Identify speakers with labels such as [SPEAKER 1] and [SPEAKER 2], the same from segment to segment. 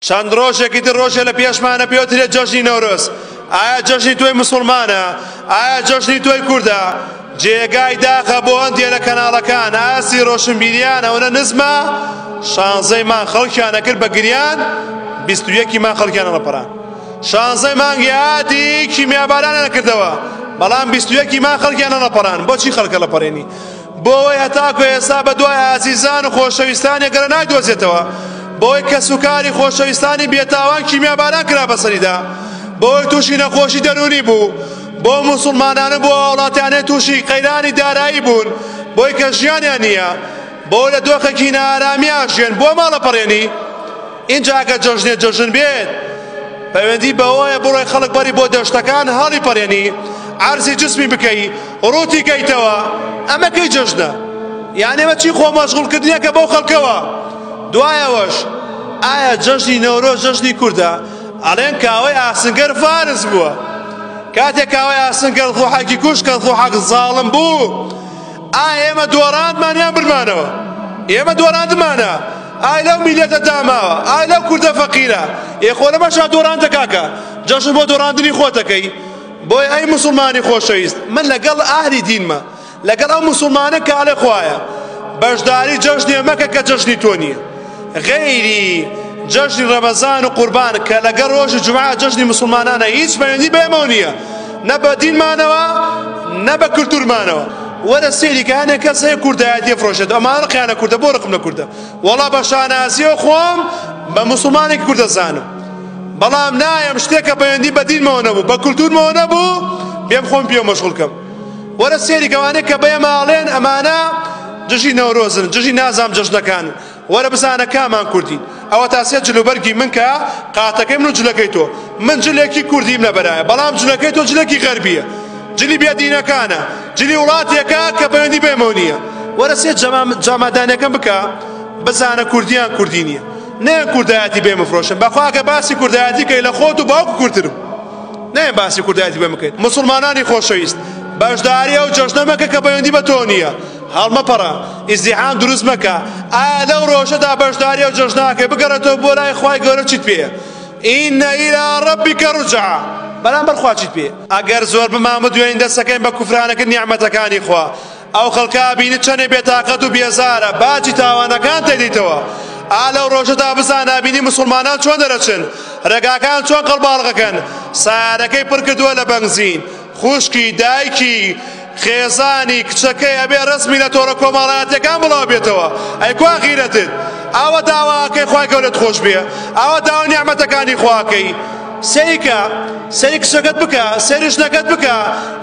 [SPEAKER 1] چەند ڕۆژێکی تر ڕۆژێ لە پێشمانە پێوترێت جەژنی نەورۆز. ئایا جەژنی تۆی موسڵمانە؟ ئایا جەژنی تۆی کوردە؟ جێگای داخە بۆ هەندێک لە کەناڵەکان ئاسی ڕۆشنبیریان ئەوەنە نزمە 16 مانگ خەڵکیانە کرد بە گریان، 21 مانگ خەڵکیانە لەپەڕان. 16 مانگی هاتی کیمیابارانە نەکردەوە، بەڵام 21 مانگ خەڵکیانە لەپەڕان. بۆچی خەڵکە لەپەڕێنی؟ بۆ ئەوەی هەتاکو ئێستا بەدوای ئازیزان و خۆشەویستانی گەرە نایدۆزێتەوە، بۆی کە سوکاری خۆشەویستانی بێتاوان کیمیاباران کرا بەسەریدا، بۆی تووشی نەخۆشی دەرونی بوو، بۆ موسڵمانانە بۆ وڵاتیانە تووشی قەیرانی دارایی بوون، بۆی کە ژیانیان نییە، بۆ لە دۆخێکی نائارامیان ژیان، بۆ ماڵەپەڕێنی. اینجا کە جەژنێ جەژن بێت پەیوەندی بەوەیە بڕۆی خەڵک بەری بۆ دەشتەکان هەڵی پەڕێنی، عەرزی جسمی بکەی، ڕووتی کەیتەوە، ئەمە کەی جەژنە؟ یانێ ئەمە چی خۆمەشغوڵکردنیەکە بەو خەڵکەوە؟ دوایەوەش ئایا جەژنی نەورۆز جەژنی کووردە؟ ئەڵێن کاوەی ئاسنگەر فارس بووە. کاتێک کاوەی ئاسنگەر ڕوحێکی کوشکە ڕوحێک زاڵم بوو، ئایا ئێمە دۆڕاندمان یان برمانەوە؟ ئێمە دۆڕاندمانە. ئای لەو میلەتە داماوە، ئای لەو کوردە فەقیرە، خۆ لەمەشا دۆڕاندە کاکە، جەژن بۆ دۆڕاندنی خۆتەکەی. بۆی ئەی موسڵمانی خۆشەویست، من لەگەڵ ئاهلی دینمە، لەگەڵ ئەو موسڵمانە کە ئەڵێ خوایە بەشداری جەژنێ مەکە کە جەژنی تۆ نییە. غەیری جەژنی ڕەمەزان و قوربان کە لەگەڵ ڕۆژی جومعە جەژنی موسڵمانانە هیچ پەیوەندی بەمەوە نییە، نە بە دینمانەوە نە بە کولتورمانەوە. وەرە سێری کە هەنێک کەس هەیە کوردایەتی فرۆشێت، ئەمان ڕقیانە کوردە، بۆ ڕقم لە کوردە. وەڵا بە شانازیەوە خۆم بە موسڵمانێکی کوردە زانم، بەڵام نایەم شتێکە پەیوەندی بە دینمەوە نەبوو، بە کولتورمەوە نەبوو، بێم خۆم پێ مەشغوڵ کەم. وەرە سێری کەوانەیە کە بەیەماڵێن ئەمانە جژی نەورۆزن، جژی نازام جەژنەکان، وەرە بزانە کامان کوردین. ئەوە تاسێ جلوبەرگی من کە قاتەکەی من و جلەکەی تۆ، من جلێکی کوردیم لەبەرایە، بەڵام جلەکەی تۆ جلێکی غەربیە، جلی بێدینەکانە، جلی وڵاتێکە کە پەیوەندی بێمەوە نییە. وەرە سێ جامادانەکەم بکە بزانە کوردیان کوردی نییە، نەیە کوردایەتی بێ مفرۆشن. بەخوا کە باسی کوردایەتی کەی لە خۆت و باوکو کوردترم، نەیە باسی کوردایەتی بێ بکەیت. موسڵمانانی خۆشەویست، بەشداری ئەو جەژنە مەکە کە پەیوەندی بە تۆ نییە، هەڵمەپەڕە، ئیزدیحام دروست مەکە. ئایا لەو ڕۆژەدا بەشداری ئەو جەژناکەی بگەڕێتەوە بۆ لای خوای گەورە چیت پێیە؟ ئینە ئیلا ڕەبیکە ڕوجعە، بەرامبەر خوا چیت پێ؟ ئەگەر زۆر بمامە دوێن دەستەکەین بە کوفرانەکە نیعمەتەکانی خوا، ئەو خەڵکا بینیت چەندێ بێتاقەت و بێزارە، باجی تاوانەکان تێدیتەوە. لەو ڕۆژەدا بزانە بینی موسڵمانان چۆن دەرەچن، ڕێگاکان چۆن قەڵباڵغەکەن، سایارەکەی پڕ کردووە لە بەنزین، خوشکی دایکی خێزانی کچەکەی ئەبێ ڕسمی لە تۆڕە کۆمەڵایەتیەکان بڵاو بێتەوە. ئەی کوا غیرەتت؟ ئەوە داواکەی خوای گەورەت خۆش بێ، ئەوە داوا نیعمەتەکانی خواکەی. سەیکە سەری کچەکەت بکە، سەری ژنەکەت بکە،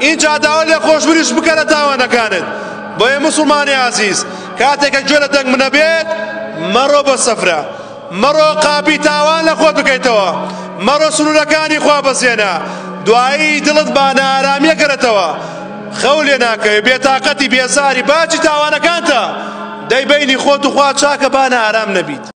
[SPEAKER 1] ئینجا داوا لێ خۆشببوونیش بکە لە تاوانەکانت. بۆیە موسڵمانی عەزیز، کاتێکە گوێ لە دەنگ منە بێت، مەڕۆ بە سەفرە، مەڕۆ قاپی تاوان لە خۆت بکەیتەوە، مەڕۆ سنوورەکانی خوا بەزێنە، دوایی دڵت بە نائارامیە گەرێتەوە، خەو لێ ناکەوێت، بێتاقەتی بێزاری باجی تاوانەکانتە، دەی بەینی خۆت و خوا چاکە با نائارام نەبیت.